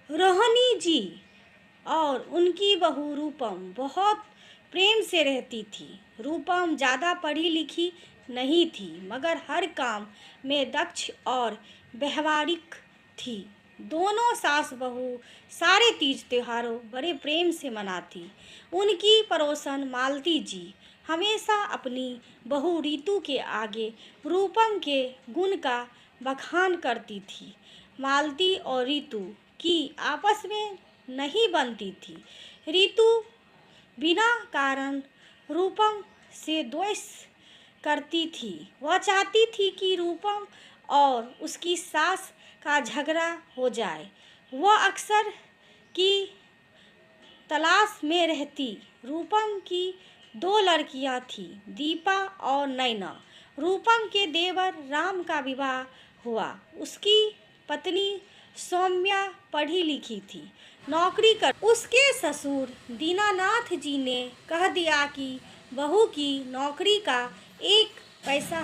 रोहिणी जी और उनकी बहू रूपम बहुत प्रेम से रहती थी। रूपम ज़्यादा पढ़ी लिखी नहीं थी, मगर हर काम में दक्ष और व्यावहारिक थी। दोनों सास बहू सारे तीज त्योहारों बड़े प्रेम से मनाती। उनकी पड़ोसन मालती जी हमेशा अपनी बहू रीतू के आगे रूपम के गुण का बखान करती थी। मालती और रीतू की आपस में नहीं बनती थी। रीतू बिना कारण रूपम से द्वेष करती थी। वह चाहती थी कि रूपम और उसकी सास का झगड़ा हो जाए। वह अक्सर की तलाश में रहती। रूपम की दो लड़कियां थीं, दीपा और नैना। रूपम के देवर राम का विवाह हुआ। उसकी पत्नी सौम्या पढ़ी लिखी थी, नौकरी कर। उसके ससुर दीनानाथ जी ने कह दिया कि बहू की नौकरी का एक पैसा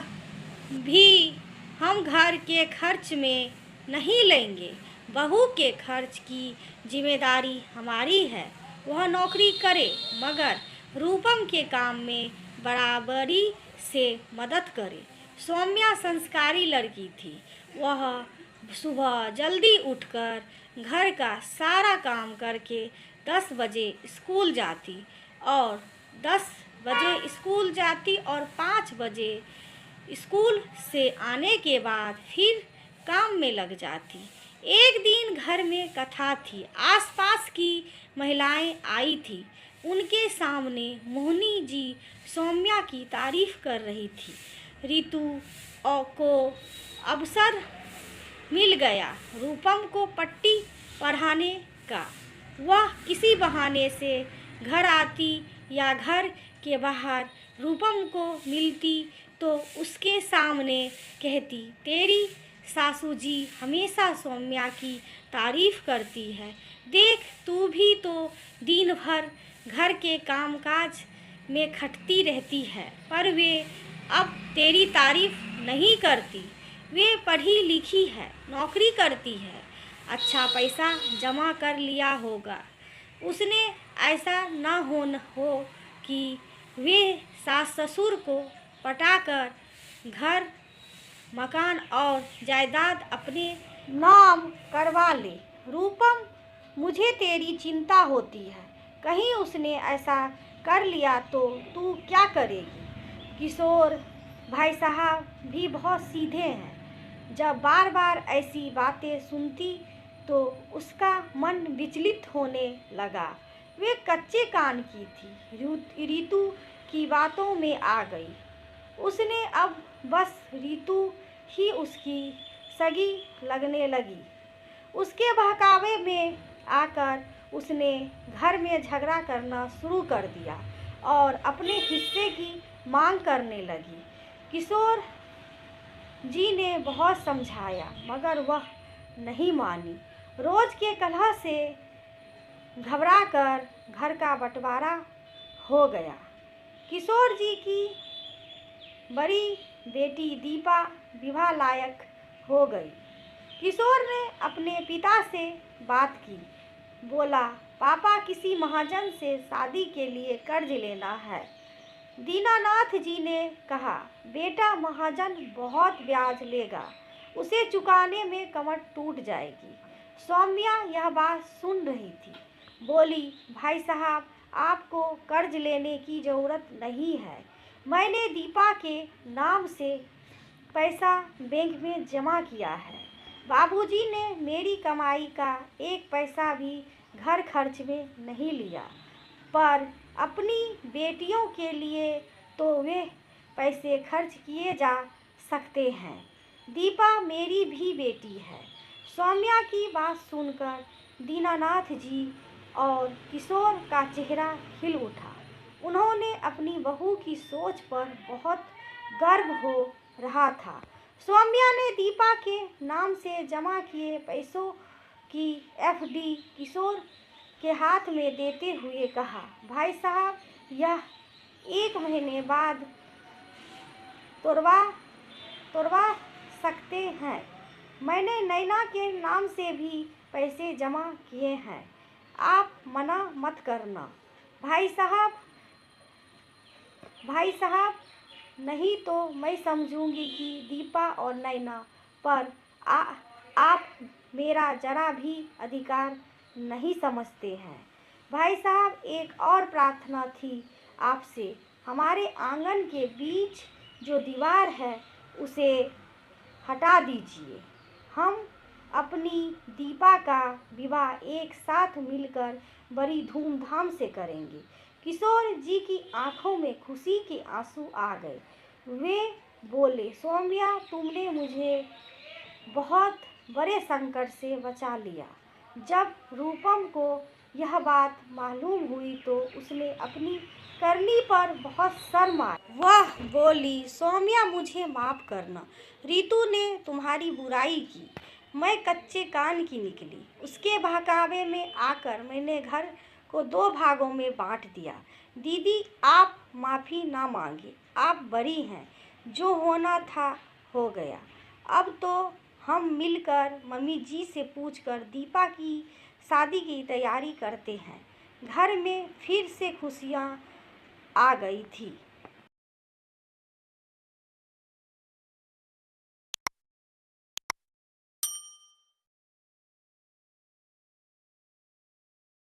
भी हम घर के खर्च में नहीं लेंगे। बहू के खर्च की जिम्मेदारी हमारी है। वह नौकरी करे, मगर रूपम के काम में बराबरी से मदद करे। सौम्या संस्कारी लड़की थी। वह सुबह जल्दी उठकर घर का सारा काम करके 10 बजे स्कूल जाती और 5 बजे स्कूल से आने के बाद फिर काम में लग जाती। एक दिन घर में कथा थी। आसपास की महिलाएं आई थी। उनके सामने मोहिनी जी सौम्या की तारीफ कर रही थी। रीतू को अवसर मिल गया रूपम को पट्टी पढ़ाने का। वह किसी बहाने से घर आती या घर के बाहर रूपम को मिलती तो उसके सामने कहती, तेरी सासू जी हमेशा सौम्या की तारीफ करती है। देख, तू भी तो दिन भर घर के कामकाज में खटती रहती है, पर वे अब तेरी तारीफ नहीं करती। वे पढ़ी लिखी है, नौकरी करती है, अच्छा पैसा जमा कर लिया होगा। उसने ऐसा न हो कि वे सास ससुर को पटाकर घर मकान और जायदाद अपने नाम करवा ले। रूपम, मुझे तेरी चिंता होती है। कहीं उसने ऐसा कर लिया तो तू क्या करेगी? किशोर भाई साहब भी बहुत सीधे हैं। जब बार बार ऐसी बातें सुनती तो उसका मन विचलित होने लगा। वे कच्चे कान की थी। रीतू की बातों में आ गई। उसने अब बस रीतू ही उसकी सगी लगने लगी। उसके बहकावे में आकर उसने घर में झगड़ा करना शुरू कर दिया और अपने हिस्से की मांग करने लगी। किशोर जी ने बहुत समझाया, मगर वह नहीं मानी। रोज के कलह से घबराकर घर का बंटवारा हो गया। किशोर जी की बड़ी बेटी दीपा विवाह लायक हो गई। किशोर ने अपने पिता से बात की। बोला, पापा, किसी महाजन से शादी के लिए कर्ज लेना है। दीनानाथ जी ने कहा, बेटा, महाजन बहुत ब्याज लेगा, उसे चुकाने में कमर टूट जाएगी। सौम्या यह बात सुन रही थी। बोली, भाई साहब, आपको कर्ज लेने की ज़रूरत नहीं है। मैंने दीपा के नाम से पैसा बैंक में जमा किया है। बाबूजी ने मेरी कमाई का एक पैसा भी घर खर्च में नहीं लिया, पर अपनी बेटियों के लिए तो वे पैसे खर्च किए जा सकते हैं। दीपा मेरी भी बेटी है। सौम्या की बात सुनकर दीनानाथ जी और किशोर का चेहरा खिल उठा। उन्होंने अपनी बहू की सोच पर बहुत गर्व हो रहा था। सौम्या ने दीपा के नाम से जमा किए पैसों की एफडी किशोर के हाथ में देते हुए कहा, भाई साहब, यह 1 महीने बाद तोड़वा सकते हैं। मैंने नैना के नाम से भी पैसे जमा किए हैं, आप मना मत करना। भाई साहब, भाई साहब, नहीं तो मैं समझूंगी कि दीपा और नैना पर आप मेरा जरा भी अधिकार नहीं समझते हैं। भाई साहब, एक और प्रार्थना थी आपसे, हमारे आंगन के बीच जो दीवार है उसे हटा दीजिए। हम अपनी दीपा का विवाह एक साथ मिलकर बड़ी धूमधाम से करेंगे। किशोर जी की आंखों में खुशी के आंसू आ गए। वे बोले, सौम्या, तुमने मुझे बहुत बड़े संकट से बचा लिया। जब रूपम को यह बात मालूम हुई तो उसने अपनी करनी पर बहुत शर्म आई। वह बोली, सौम्या, मुझे माफ़ करना। रितु ने तुम्हारी बुराई की, मैं कच्चे कान की निकली। उसके बहकावे में आकर मैंने घर को 2 भागों में बांट दिया। दीदी, आप माफ़ी ना मांगे, आप बड़ी हैं, जो होना था हो गया। अब तो हम मिलकर मम्मी जी से पूछकर दीपा की शादी की तैयारी करते हैं। घर में फिर से खुशियाँ आ गई थी।